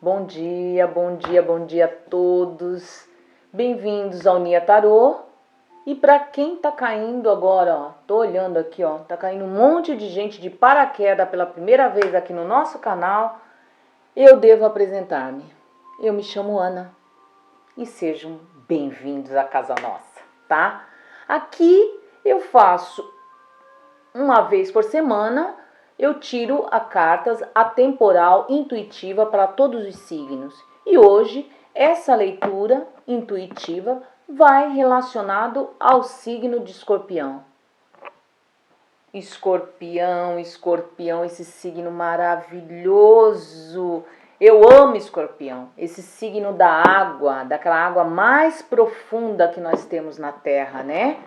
Bom dia, bom dia, bom dia a todos. Bem-vindos ao Nia Tarô. E para quem tá caindo agora, ó, tô olhando aqui, ó, tá caindo um monte de gente de paraquedas pela primeira vez aqui no nosso canal. Eu devo apresentar-me. Eu me chamo Ana e sejam bem-vindos à casa nossa, tá? Aqui eu faço uma vez por semana. Eu tiro a cartas atemporal intuitiva para todos os signos. E hoje, essa leitura intuitiva vai relacionado ao signo de Escorpião. Escorpião, Escorpião, esse signo maravilhoso. Eu amo Escorpião, esse signo da água, daquela água mais profunda que nós temos na Terra, né?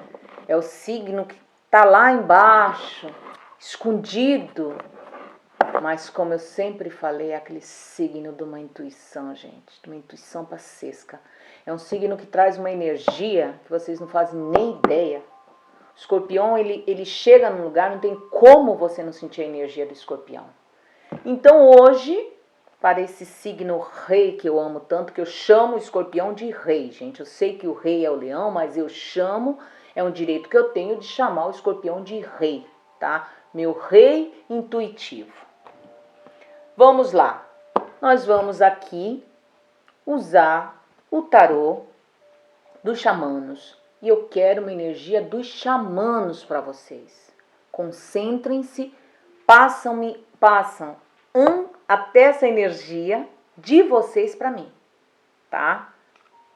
É o signo que tá lá embaixo, escondido, mas como eu sempre falei, é aquele signo de uma intuição, gente, de uma intuição pacesca. É um signo que traz uma energia que vocês não fazem nem ideia. O Escorpião, ele chega num lugar, não tem como você não sentir a energia do Escorpião. Então hoje, para esse signo rei que eu amo tanto, que eu chamo o Escorpião de rei, gente. Eu sei que o rei é o leão, mas eu chamo, é um direito que eu tenho de chamar o Escorpião de rei, tá? Meu rei intuitivo. Vamos lá. Nós vamos aqui usar o tarô dos xamanos. E eu quero uma energia dos xamanos para vocês. Concentrem-se, passam até essa energia de vocês para mim, tá?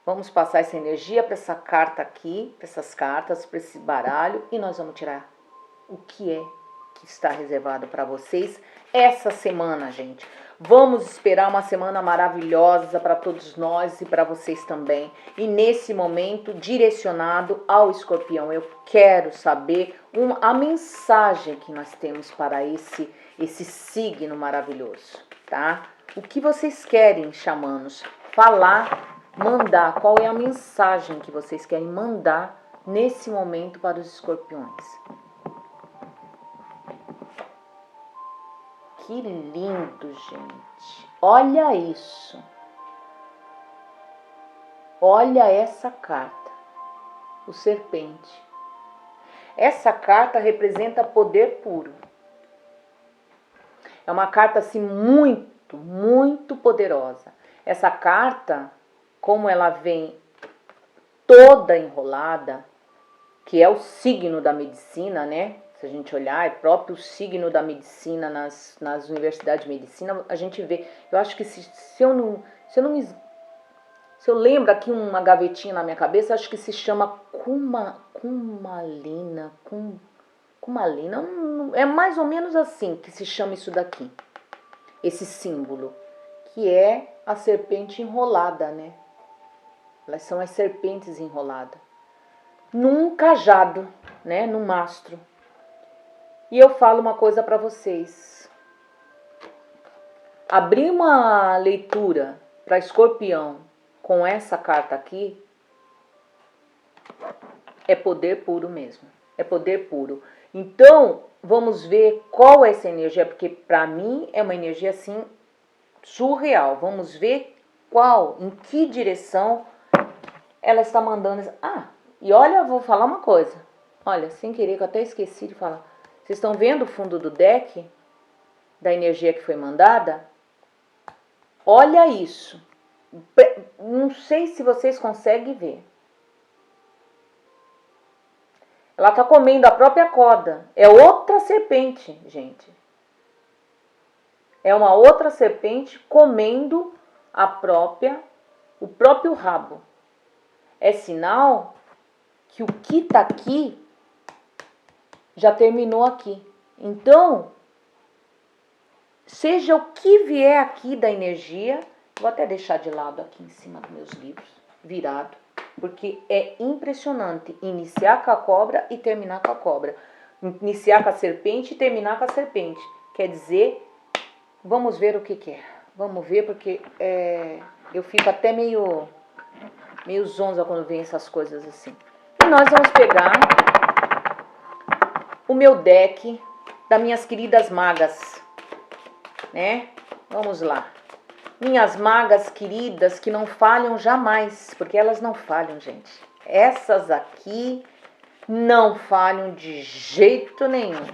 Vamos passar essa energia para essa carta aqui, para essas cartas, para esse baralho, e nós vamos tirar o que é que está reservado para vocês essa semana, gente. Vamos esperar uma semana maravilhosa para todos nós e para vocês também. E nesse momento, direcionado ao Escorpião, eu quero saber a mensagem que nós temos para esse signo maravilhoso, tá? O que vocês querem, xamanos, falar, mandar? Qual é a mensagem que vocês querem mandar nesse momento para os escorpiões? Que lindo, gente. Olha isso. Olha essa carta. O serpente. Essa carta representa poder puro. É uma carta assim muito, muito poderosa. Essa carta, como ela vem toda enrolada, que é o signo da medicina, né? Se a gente olhar, é próprio signo da medicina nas universidades de medicina, a gente vê. Eu acho que se eu lembro aqui uma gavetinha na minha cabeça, acho que se chama Kumalina. É mais ou menos assim que se chama isso daqui. Esse símbolo, que é a serpente enrolada, né? Elas são as serpentes enroladas. Num cajado, né? Num mastro. E eu falo uma coisa para vocês. Abrir uma leitura para Escorpião com essa carta aqui é poder puro mesmo. É poder puro. Então, vamos ver qual é essa energia, porque para mim é uma energia assim surreal. Vamos ver em que direção ela está mandando. E olha, eu vou falar uma coisa. Olha, sem querer, que eu até esqueci de falar. Vocês estão vendo o fundo do deck? Da energia que foi mandada? Olha isso. Não sei se vocês conseguem ver. Ela está comendo a própria corda. É outra serpente, gente. É uma outra serpente comendo o próprio rabo. É sinal que o que está aqui já terminou aqui. Então, seja o que vier aqui da energia, vou até deixar de lado aqui em cima dos meus livros, virado, porque é impressionante iniciar com a cobra e terminar com a cobra. Iniciar com a serpente e terminar com a serpente. Quer dizer, vamos ver o que é. Vamos ver, porque eu fico até meio zonza quando vem essas coisas assim. E nós vamos pegar o meu deck das minhas queridas magas, né? Vamos lá. Minhas magas queridas que não falham jamais, porque elas não falham, gente. Essas aqui não falham de jeito nenhum.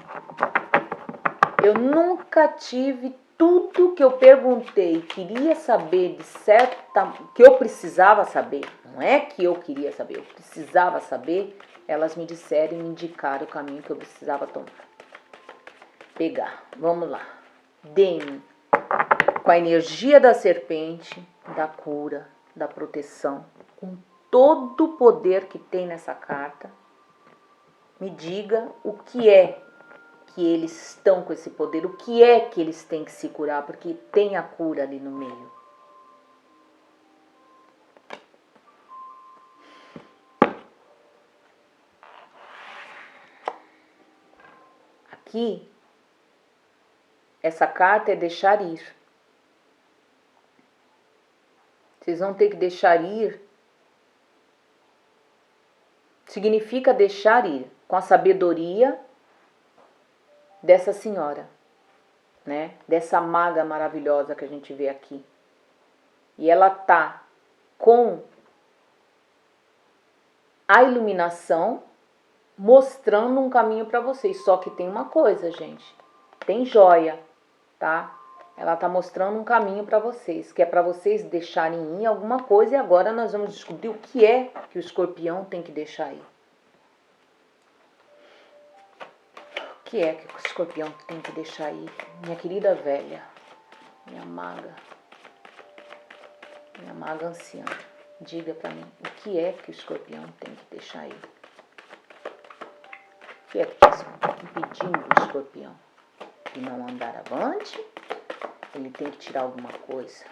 Eu nunca tive tudo que eu perguntei, queria saber de certa, que eu precisava saber. Não é que eu queria saber, eu precisava saber. Elas me disseram e me indicaram o caminho que eu precisava tomar. Pegar, vamos lá. Deem com a energia da serpente, da cura, da proteção, com todo o poder que tem nessa carta, me diga o que é que eles estão com esse poder, o que é que eles têm que se curar, porque tem a cura ali no meio. Aqui, essa carta é deixar ir. Vocês vão ter que deixar ir. Significa deixar ir com a sabedoria dessa senhora, né? Dessa maga maravilhosa que a gente vê aqui. E ela tá com a iluminação mostrando um caminho para vocês. Só que tem uma coisa, gente. Tem joia, tá? Ela tá mostrando um caminho para vocês, que é para vocês deixarem ir alguma coisa. E agora nós vamos descobrir o que é que o escorpião tem que deixar ir. O que é que o escorpião tem que deixar ir? Minha querida velha, minha maga anciã, diga para mim, o que é que o escorpião tem que deixar ir? O que é que está impedindo o escorpião de não andar avante? Ele tem que tirar alguma coisa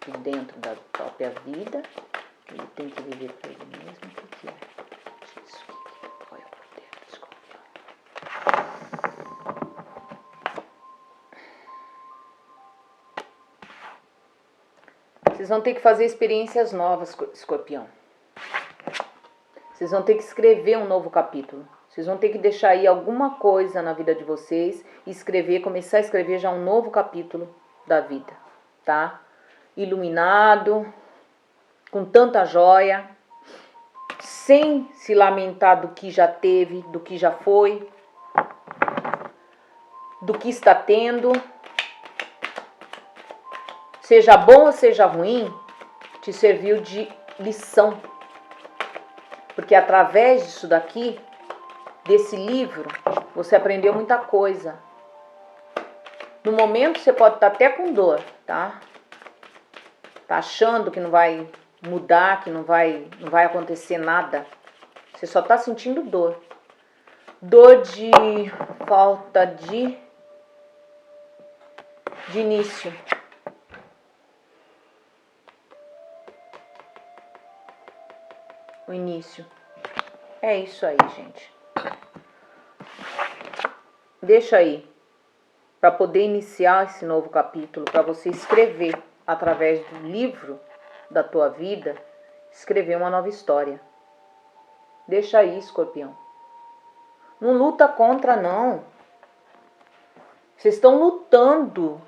de dentro da própria vida. Ele tem que viver para ele mesmo. O que é isso? Qual é o poder do escorpião? Vocês vão ter que fazer experiências novas, escorpião. Vocês vão ter que escrever um novo capítulo. Vocês vão ter que deixar aí alguma coisa na vida de vocês e escrever, começar a escrever já um novo capítulo da vida, tá? Iluminado, com tanta joia, sem se lamentar do que já teve, do que já foi, do que está tendo. Seja bom ou seja ruim, te serviu de lição. Porque através disso daqui, desse livro, você aprendeu muita coisa. No momento você pode estar até com dor, tá? Tá achando que não vai mudar, que não vai acontecer nada. Você só tá sentindo dor. Dor de falta de início. O início. É isso aí, gente. Deixa aí, para poder iniciar esse novo capítulo, para você escrever, através do livro da tua vida, escrever uma nova história. Deixa aí, escorpião. Não luta contra, não. Vocês estão lutando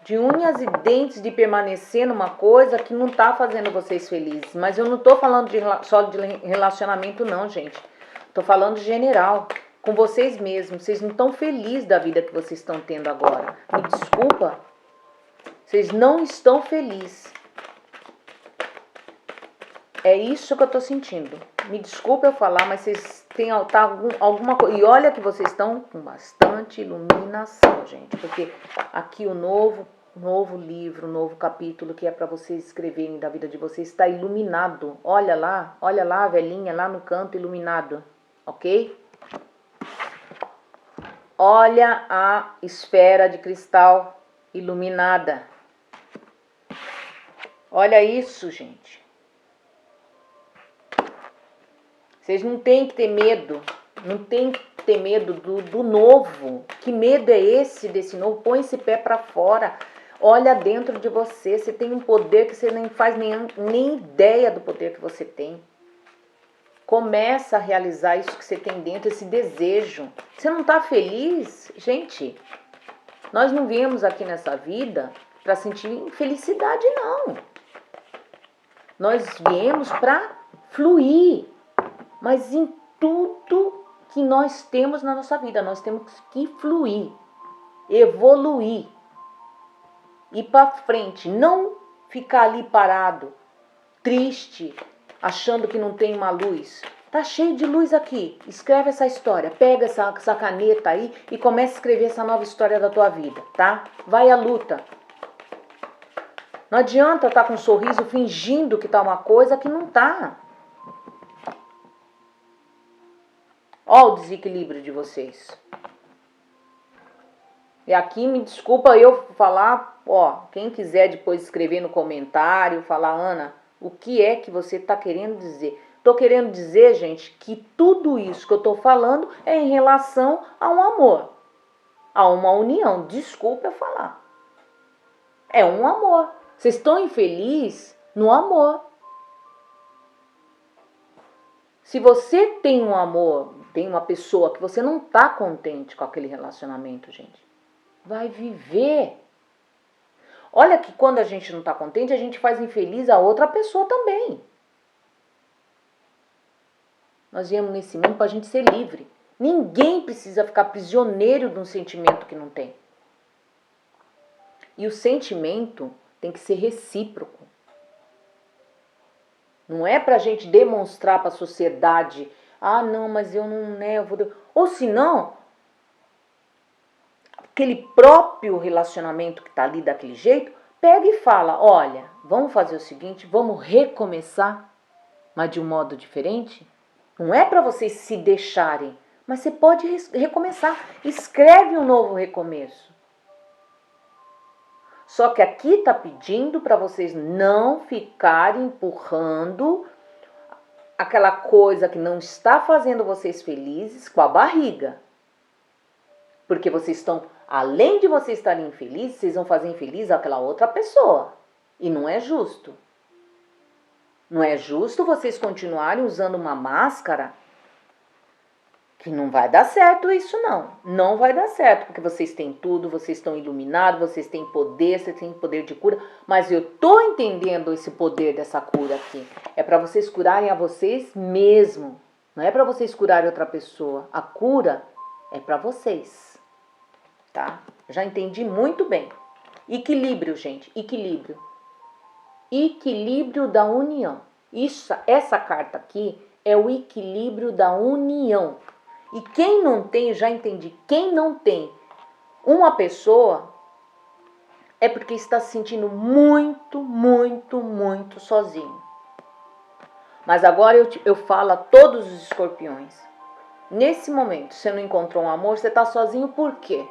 de unhas e dentes de permanecer numa coisa que não está fazendo vocês felizes. Mas eu não estou falando só de relacionamento, não, gente. Estou falando general. Com vocês mesmos, vocês não estão felizes da vida que vocês estão tendo agora. Me desculpa, vocês não estão felizes. É isso que eu estou sentindo. Me desculpa eu falar, mas vocês têm alguma coisa. E olha que vocês estão com bastante iluminação, gente. Porque aqui o novo livro, novo capítulo que é para vocês escreverem da vida de vocês está iluminado. Olha lá, a velhinha lá no canto iluminado, ok? Olha a esfera de cristal iluminada. Olha isso, gente. Vocês não têm que ter medo. Não tem que ter medo do novo. Que medo é esse desse novo? Põe esse pé para fora. Olha dentro de você. Você tem um poder que você nem faz nem ideia do poder que você tem. Começa a realizar isso que você tem dentro, esse desejo. Você não está feliz? Gente, nós não viemos aqui nessa vida para sentir felicidade, não. Nós viemos para fluir, mas em tudo que nós temos na nossa vida, nós temos que fluir, evoluir, ir para frente, não ficar ali parado, triste, achando que não tem uma luz. Tá cheio de luz aqui. Escreve essa história, pega essa caneta aí e começa a escrever essa nova história da tua vida, tá? Vai à luta. Não adianta estar com um sorriso fingindo que tá uma coisa que não tá. Ó o desequilíbrio de vocês. E aqui, me desculpa eu falar, ó, quem quiser depois escrever no comentário, falar, Ana, o que é que você tá querendo dizer? Tô querendo dizer, gente, que tudo isso que eu tô falando é em relação a um amor, a uma união. Desculpa eu falar. É um amor. Vocês estão infelizes no amor. Se você tem um amor, tem uma pessoa que você não está contente com aquele relacionamento, gente, vai viver. Olha que quando a gente não está contente, a gente faz infeliz a outra pessoa também. Nós viemos nesse mundo para a gente ser livre. Ninguém precisa ficar prisioneiro de um sentimento que não tem. E o sentimento tem que ser recíproco. Não é para a gente demonstrar para a sociedade, ah, não, mas eu não, né, eu vou... Ou se não, aquele próprio relacionamento que está ali daquele jeito, pega e fala, olha, vamos fazer o seguinte, vamos recomeçar, mas de um modo diferente. Não é para vocês se deixarem, mas você pode recomeçar. Escreve um novo recomeço. Só que aqui está pedindo para vocês não ficarem empurrando aquela coisa que não está fazendo vocês felizes com a barriga. Porque vocês estão, além de vocês estarem infelizes, vocês vão fazer infeliz aquela outra pessoa. E não é justo. Não é justo vocês continuarem usando uma máscara que não vai dar certo isso não. Não vai dar certo, porque vocês têm tudo, vocês estão iluminados, vocês têm poder, vocês têm poder de cura. Mas eu tô entendendo esse poder dessa cura aqui. É para vocês curarem a vocês mesmo. Não é para vocês curarem outra pessoa. A cura é para vocês. Tá? Já entendi muito bem. Equilíbrio, gente. Equilíbrio. Equilíbrio da união. Essa carta aqui é o equilíbrio da união. E quem não tem, já entendi, quem não tem uma pessoa é porque está se sentindo muito, muito, muito sozinho. Mas agora eu falo a todos os escorpiões. Nesse momento, você não encontrou um amor, você está sozinho por quê?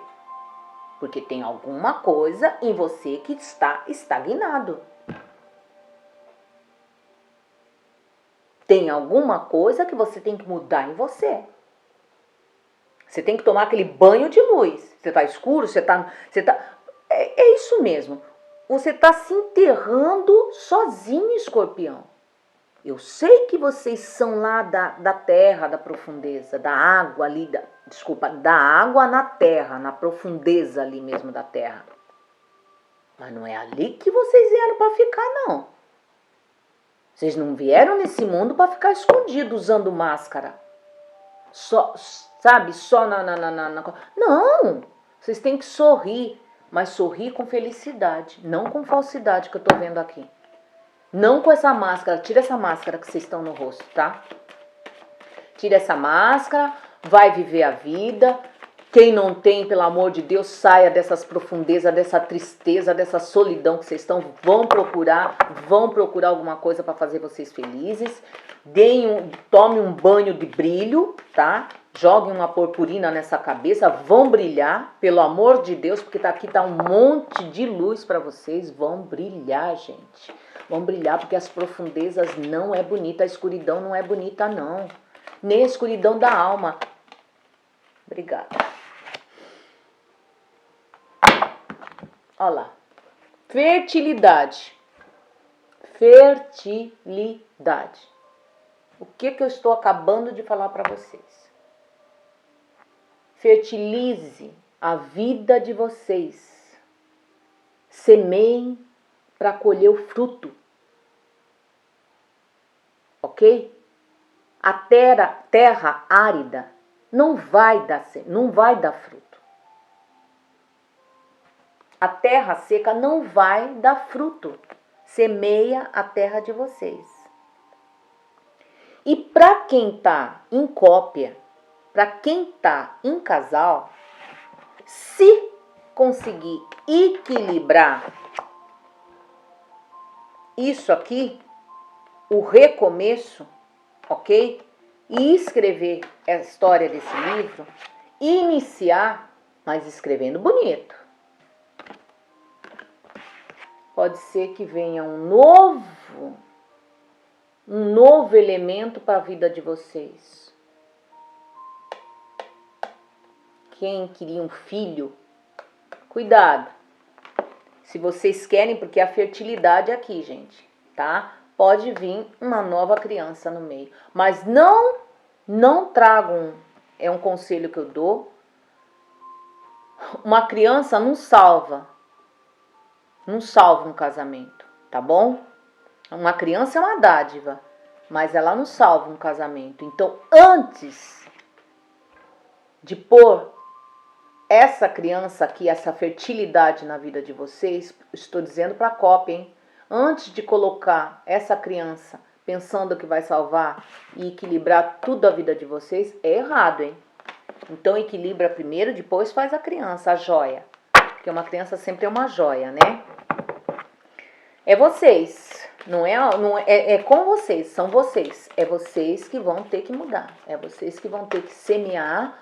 Porque tem alguma coisa em você que está estagnado. Tem alguma coisa que você tem que mudar em você. Você tem que tomar aquele banho de luz. Você está escuro, você tá... É isso mesmo. Você está se enterrando sozinho, escorpião. Eu sei que vocês são lá da terra, da profundeza, da água ali, da água na terra, na profundeza ali mesmo da terra. Mas não é ali que vocês vieram para ficar, não. Vocês não vieram nesse mundo para ficar escondidos usando máscara. Só, sabe, só Não, vocês têm que sorrir, mas sorrir com felicidade, não com falsidade que eu tô vendo aqui. Não com essa máscara, tira essa máscara que vocês estão no rosto, tá? Tira essa máscara, vai viver a vida. Quem não tem, pelo amor de Deus, saia dessas profundezas, dessa tristeza, dessa solidão que vocês estão. Vão procurar alguma coisa para fazer vocês felizes. Tome um banho de brilho, tá? Joguem uma purpurina nessa cabeça, vão brilhar, pelo amor de Deus, porque aqui tá um monte de luz para vocês. Vão brilhar, gente. Vão brilhar, porque as profundezas não é bonita, a escuridão não é bonita, não. Nem a escuridão da alma. Obrigada. Olha lá. Fertilidade. Fertilidade. O que eu estou acabando de falar para vocês? Fertilize a vida de vocês. semeiem para colher o fruto. Ok? A terra árida não vai dar fruto. A terra seca não vai dar fruto. Semeia a terra de vocês. E para quem está em cópia, para quem está em casal, se conseguir equilibrar isso aqui, o recomeço, ok? E escrever a história desse livro, iniciar, mas escrevendo bonito. Pode ser que venha um novo elemento para a vida de vocês. Quem queria um filho, cuidado. Se vocês querem, porque a fertilidade é aqui, gente, tá? Pode vir uma nova criança no meio. Mas não tragam, é um conselho que eu dou. Uma criança não salva um casamento, tá bom? Uma criança é uma dádiva, mas ela não salva um casamento. Então, antes de pôr essa criança aqui, essa fertilidade na vida de vocês, estou dizendo para a cópia, hein? Antes de colocar essa criança pensando que vai salvar e equilibrar tudo a vida de vocês, é errado, hein? Então equilibra primeiro, depois faz a criança, a joia. Porque uma criança sempre é uma joia, né? É vocês, é com vocês, são vocês. É vocês que vão ter que mudar, é vocês que vão ter que semear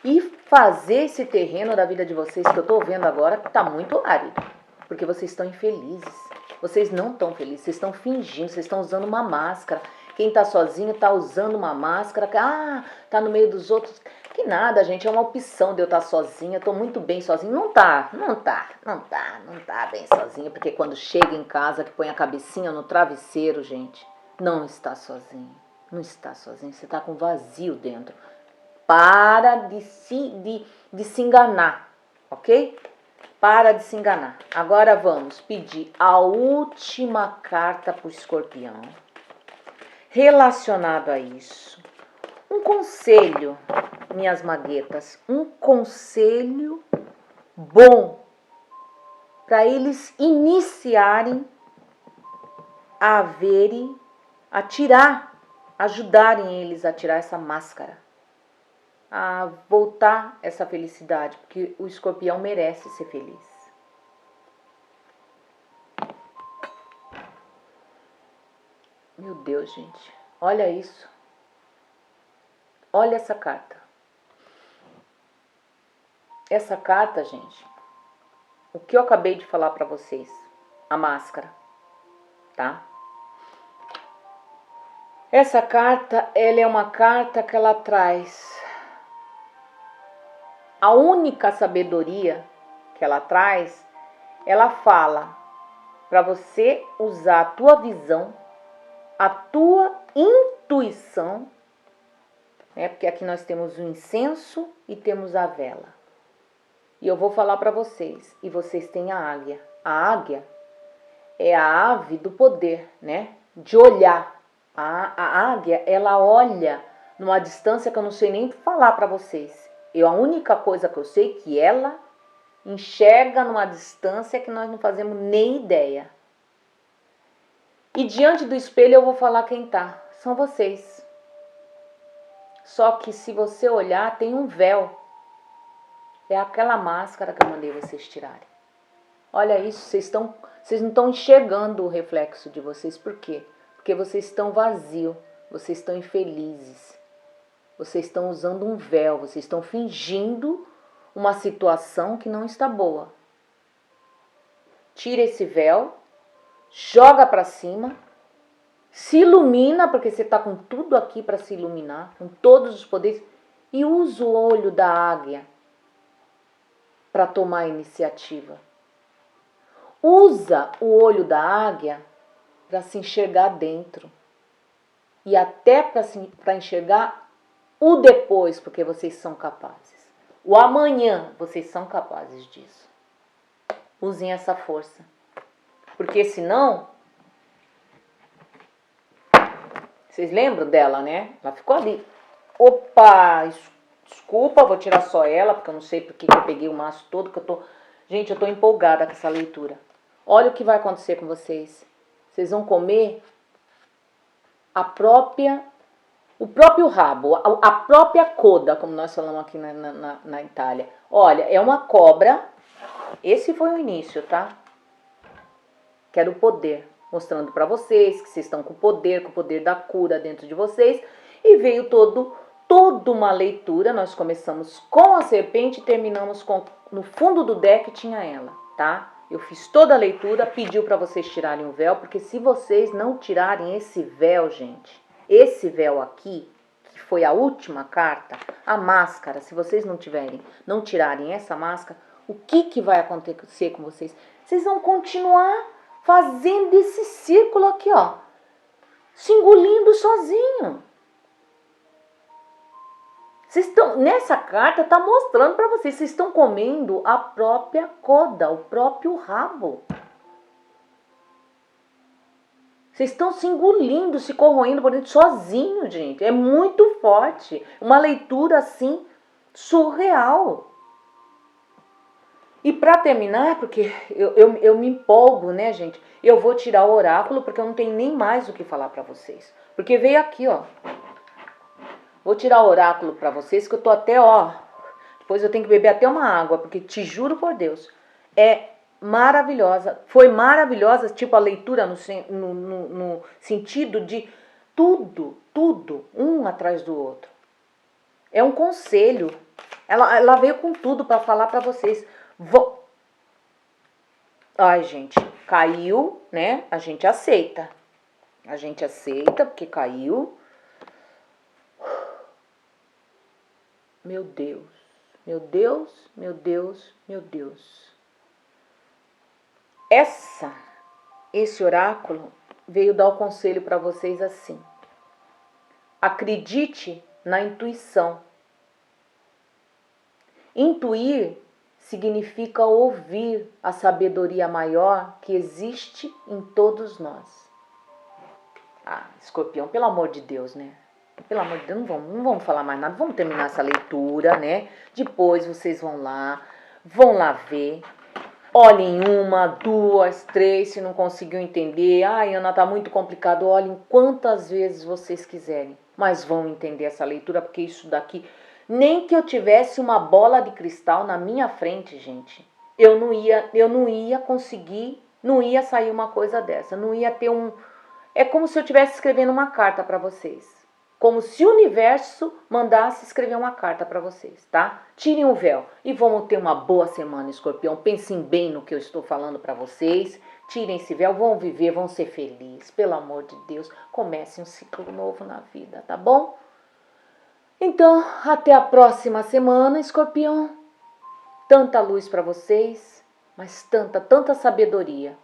e fazer esse terreno da vida de vocês, que eu tô vendo agora, que tá muito árido. Porque vocês estão infelizes. Vocês não estão felizes, vocês estão fingindo, vocês estão usando uma máscara. Quem tá sozinho tá usando uma máscara. Tá no meio dos outros. Que nada, gente, é uma opção de eu estar sozinha. Tô muito bem sozinha. Não tá bem sozinha. Porque quando chega em casa, que põe a cabecinha no travesseiro, gente, não está sozinho. Não está sozinho, você tá com vazio dentro. Para de se enganar, ok? Para de se enganar. Agora vamos pedir a última carta para o escorpião. Relacionado a isso. Um conselho, minhas maguetas. Um conselho bom para eles iniciarem a verem, a tirar, ajudarem eles a tirar essa máscara. A voltar essa felicidade, porque o escorpião merece ser feliz. Meu Deus, gente, olha isso. Olha essa carta. Essa carta, gente, o que eu acabei de falar para vocês, a máscara, tá? Essa carta, ela é uma carta que ela traz a única sabedoria que ela traz, ela fala para você usar a tua visão, a tua intuição, né? Porque aqui nós temos o incenso e temos a vela. E eu vou falar para vocês, e vocês têm a águia. A águia é a ave do poder, né? De olhar. A águia, ela olha numa distância que eu não sei nem falar para vocês. A única coisa que eu sei é que ela enxerga numa distância que nós não fazemos nem ideia. E diante do espelho eu vou falar quem tá. São vocês. Só que se você olhar, tem um véu. É aquela máscara que eu mandei vocês tirarem. Olha isso, vocês não estão enxergando o reflexo de vocês. Por quê? Porque vocês estão vazios, vocês estão infelizes. Vocês estão usando um véu, vocês estão fingindo uma situação que não está boa. Tira esse véu, joga para cima, se ilumina, porque você está com tudo aqui para se iluminar, com todos os poderes, e usa o olho da águia para tomar a iniciativa. Usa o olho da águia para se enxergar dentro. E até para enxergar o depois, porque vocês são capazes. O amanhã, vocês são capazes disso. usem essa força. Porque senão... Vocês lembram dela, né? Ela ficou ali. Opa! Desculpa, vou tirar só ela, porque eu não sei porque que eu peguei o maço todo, que eu tô... Gente, eu tô empolgada com essa leitura. Olha o que vai acontecer com vocês. Vocês vão comer o próprio rabo, a própria coda, como nós falamos aqui na Itália. Olha, é uma cobra. Esse foi o início, tá? Que era o poder. Mostrando pra vocês que vocês estão com o poder da cura dentro de vocês. E veio toda uma leitura. Nós começamos com a serpente e terminamos com... No fundo do deck tinha ela, tá? Eu fiz toda a leitura, pediu pra vocês tirarem o véu. Porque se vocês não tirarem esse véu, gente... Esse véu aqui, que foi a última carta, a máscara, se vocês não tirarem essa máscara, o que vai acontecer com vocês? Vocês vão continuar fazendo esse círculo aqui, ó, se engolindo sozinho. Vocês estão, nessa carta tá mostrando para vocês estão comendo a própria coda, o próprio rabo. Vocês estão se engolindo, se corroendo por dentro sozinho, gente. É muito forte. Uma leitura, assim, surreal. E para terminar, porque eu me empolgo, né, gente? Eu vou tirar o oráculo, porque eu não tenho nem mais o que falar para vocês. Porque veio aqui, ó. Vou tirar o oráculo para vocês, que eu tô até, ó... Depois eu tenho que beber até uma água, porque te juro por Deus, é... maravilhosa, foi maravilhosa, tipo a leitura no sentido de tudo, um atrás do outro. É um conselho, ela veio com tudo para falar para vocês. Ai, gente, caiu, né? A gente aceita porque caiu. Meu Deus, meu Deus, meu Deus, meu Deus. Esse oráculo veio dar o conselho para vocês assim. Acredite na intuição. Intuir significa ouvir a sabedoria maior que existe em todos nós. Ah, Escorpião, pelo amor de Deus, né? Pelo amor de Deus, não vamos falar mais nada. Vamos terminar essa leitura, né? Depois vocês vão lá ver. Olhem 1, 2, 3, se não conseguiu entender. Ai, Ana, tá muito complicado. Olhem quantas vezes vocês quiserem. Mas vão entender essa leitura, porque isso daqui... Nem que eu tivesse uma bola de cristal na minha frente, gente. Eu não ia conseguir, não ia sair uma coisa dessa. Não ia ter um... É como se eu estivesse escrevendo uma carta para vocês. Como se o universo mandasse escrever uma carta para vocês, tá? Tirem o véu e vamos ter uma boa semana, Escorpião. Pensem bem no que eu estou falando para vocês. Tirem esse véu, vão viver, vão ser felizes. Pelo amor de Deus, comecem um ciclo novo na vida, tá bom? Então, até a próxima semana, Escorpião. Tanta luz para vocês, mas tanta sabedoria.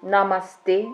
Namastê.